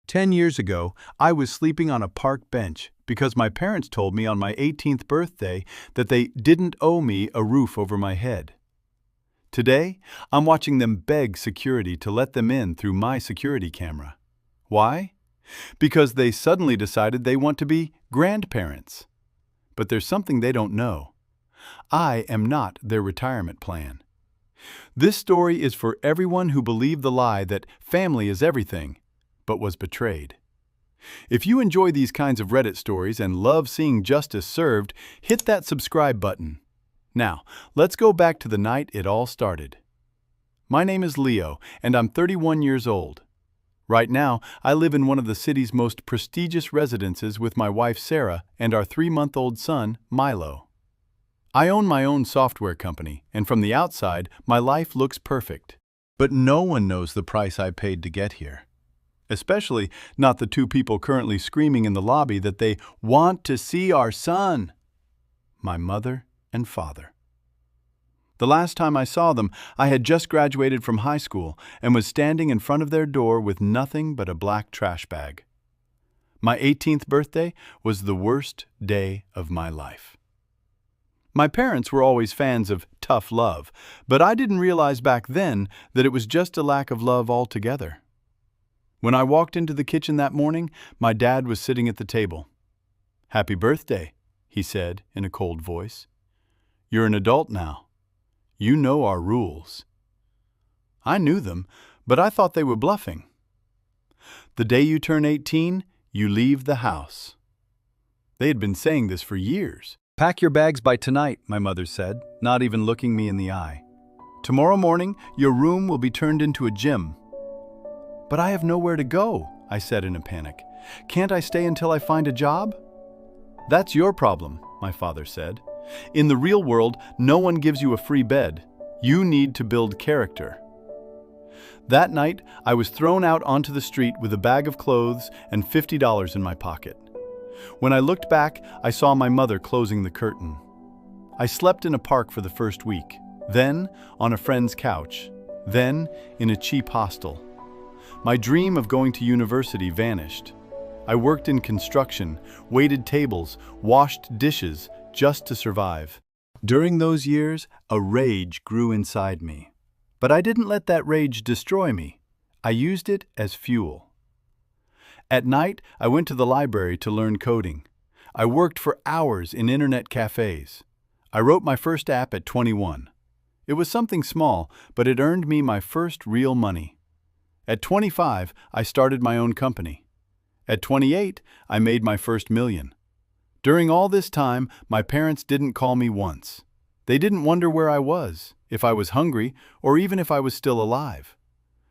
10 years ago, I was sleeping on a park bench because my parents told me on my 18th birthday that they didn't owe me a roof over my head. Today, I'm watching them beg security to let them in through my security camera. Why? Because they suddenly decided they want to be grandparents. But there's something they don't know. I am not their retirement plan. This story is for everyone who believed the lie that family is everything, but was betrayed. If you enjoy these kinds of Reddit stories and love seeing justice served, hit that subscribe button. Now, let's go back to the night it all started. My name is Leo, and I'm 31 years old. Right now, I live in one of the city's most prestigious residences with my wife Sarah and our 3-month-old son, Milo. I own my own software company, and from the outside, my life looks perfect. But no one knows the price I paid to get here. Especially not the two people currently screaming in the lobby that they want to see our son. My mother and father. The last time I saw them, I had just graduated from high school and was standing in front of their door with nothing but a black trash bag. My 18th birthday was the worst day of my life. My parents were always fans of tough love, but I didn't realize back then that it was just a lack of love altogether. When I walked into the kitchen that morning, my dad was sitting at the table. "Happy birthday," he said in a cold voice. "You're an adult now. You know our rules." I knew them, but I thought they were bluffing. "The day you turn 18, you leave the house." They had been saying this for years. "Pack your bags by tonight," my mother said, not even looking me in the eye. "Tomorrow morning, your room will be turned into a gym." "But I have nowhere to go," I said in a panic. "Can't I stay until I find a job?" "That's your problem," my father said. "In the real world, no one gives you a free bed. You need to build character." That night, I was thrown out onto the street with a bag of clothes and $50 in my pocket. When I looked back, I saw my mother closing the curtain. I slept in a park for the first week, then on a friend's couch, then in a cheap hostel. My dream of going to university vanished. I worked in construction, waited tables, washed dishes, just to survive. During those years, a rage grew inside me. But I didn't let that rage destroy me. I used it as fuel. At night, I went to the library to learn coding. I worked for hours in internet cafes. I wrote my first app at 21. It was something small, but it earned me my first real money. At 25, I started my own company. At 28, I made my first million. During all this time, my parents didn't call me once. They didn't wonder where I was, if I was hungry, or even if I was still alive.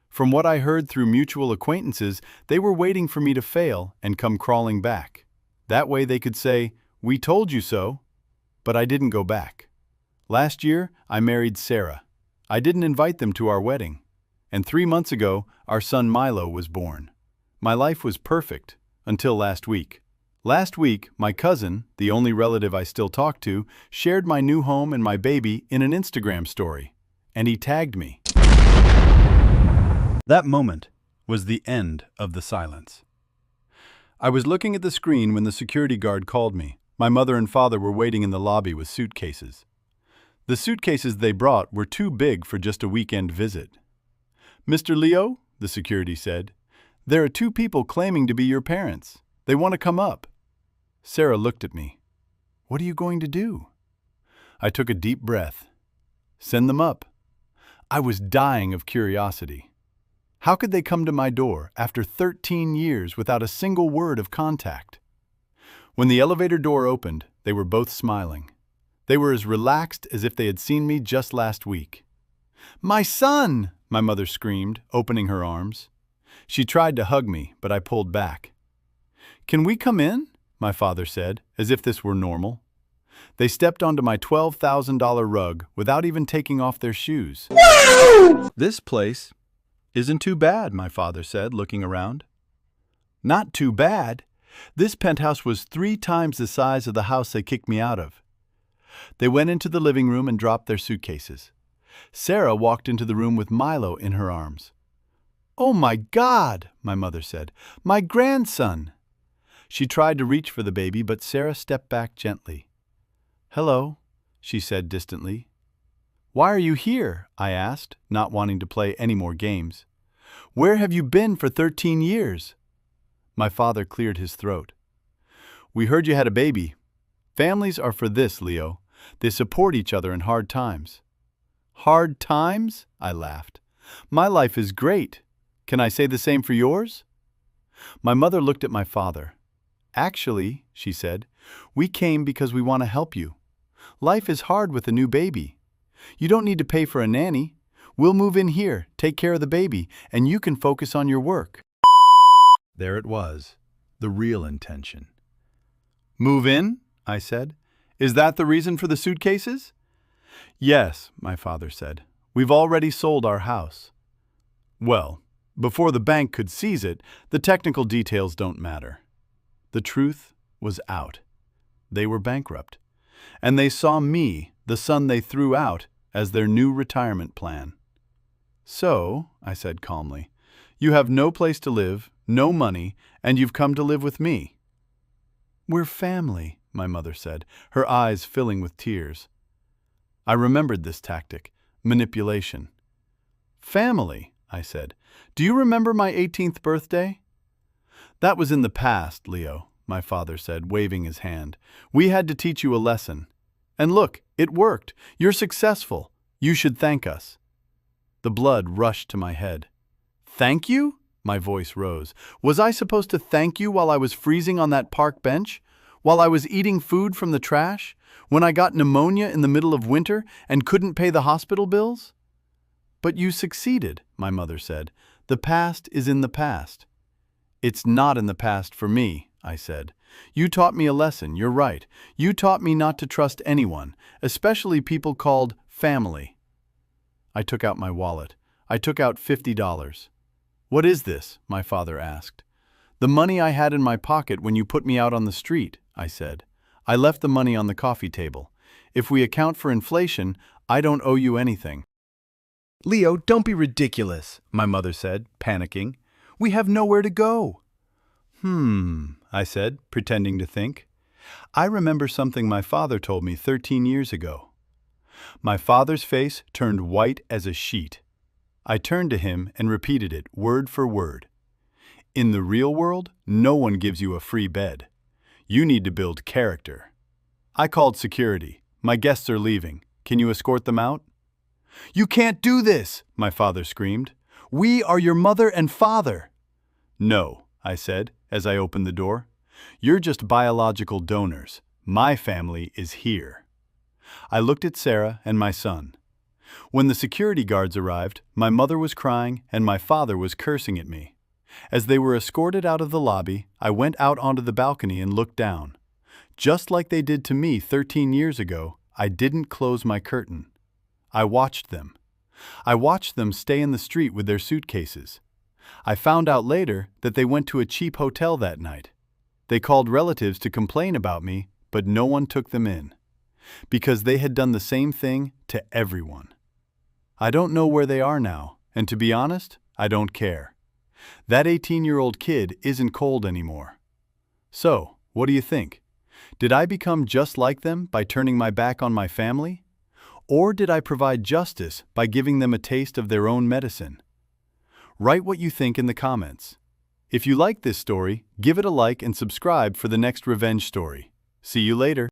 From what I heard through mutual acquaintances, they were waiting for me to fail and come crawling back. That way they could say, "We told you so." But I didn't go back. Last year, I married Sarah. I didn't invite them to our wedding. And 3 months ago, our son Milo was born. My life was perfect, until last week. Last week, my cousin, the only relative I still talk to, shared my new home and my baby in an Instagram story, and he tagged me. That moment was the end of the silence. I was looking at the screen when the security guard called me. My mother and father were waiting in the lobby with suitcases. The suitcases they brought were too big for just a weekend visit. "Mr. Leo," the security said, "there are 2 people claiming to be your parents. They want to come up." Sarah looked at me. "What are you going to do?" I took a deep breath. "Send them up." I was dying of curiosity. How could they come to my door after 13 years without a single word of contact? When the elevator door opened, they were both smiling. They were as relaxed as if they had seen me just last week. "My son!" my mother screamed, opening her arms. She tried to hug me, but I pulled back. "Can we come in?" my father said, as if this were normal. They stepped onto my $12,000 rug without even taking off their shoes. Wow! "This place isn't too bad," my father said, looking around. "Not too bad. This penthouse was 3 times the size of the house they kicked me out of." They went into the living room and dropped their suitcases. Sarah walked into the room with Milo in her arms. "Oh my God," my mother said. "My grandson." She tried to reach for the baby, but Sarah stepped back gently. "Hello," she said distantly. "Why are you here?" I asked, not wanting to play any more games. "Where have you been for 13 years?" My father cleared his throat. "We heard you had a baby. Families are for this, Leo. They support each other in hard times." "Hard times?" I laughed. "My life is great. Can I say the same for yours?" My mother looked at my father. "Actually," she said, "we came because we want to help you. Life is hard with a new baby. You don't need to pay for a nanny. We'll move in here, take care of the baby, and you can focus on your work." There it was, the real intention. "Move in?" I said. "Is that the reason for the suitcases?" "Yes," my father said. "We've already sold our house." Well, before the bank could seize it, the technical details don't matter. The truth was out. They were bankrupt. And they saw me, the son they threw out, as their new retirement plan. "So," I said calmly, "you have no place to live, no money, and you've come to live with me." "We're family," my mother said, her eyes filling with tears. I remembered this tactic, manipulation. "Family," I said. "Do you remember my 18th birthday?" "That was in the past, Leo," my father said, waving his hand. "We had to teach you a lesson. And look, it worked. You're successful. You should thank us." The blood rushed to my head. "Thank you?" My voice rose. "Was I supposed to thank you while I was freezing on that park bench? While I was eating food from the trash? When I got pneumonia in the middle of winter and couldn't pay the hospital bills?" "But you succeeded," my mother said. "The past is in the past." "It's not in the past for me," I said. "You taught me a lesson, you're right. You taught me not to trust anyone, especially people called family." I took out my wallet. I took out $50. "What is this?" my father asked. "The money I had in my pocket when you put me out on the street," I said. "I left the money on the coffee table. If we account for inflation, I don't owe you anything." "Leo, don't be ridiculous," my mother said, panicking. "We have nowhere to go." I said, pretending to think. "I remember something my father told me 13 years ago." My father's face turned white as a sheet. I turned to him and repeated it, word for word. "In the real world, no one gives you a free bed. You need to build character." I called security. "My guests are leaving. Can you escort them out?" "You can't do this," my father screamed. "We are your mother and father." "No," I said as I opened the door. "You're just biological donors. My family is here." I looked at Sarah and my son. When the security guards arrived, my mother was crying and my father was cursing at me. As they were escorted out of the lobby, I went out onto the balcony and looked down. Just like they did to me 13 years ago, I didn't close my curtain. I watched them. I watched them stay in the street with their suitcases. I found out later that they went to a cheap hotel that night. They called relatives to complain about me, but no one took them in. Because they had done the same thing to everyone. I don't know where they are now, and to be honest, I don't care. That 18-year-old kid isn't cold anymore. So, what do you think? Did I become just like them by turning my back on my family? Or did I provide justice by giving them a taste of their own medicine? Write what you think in the comments. If you like this story, give it a like and subscribe for the next revenge story. See you later.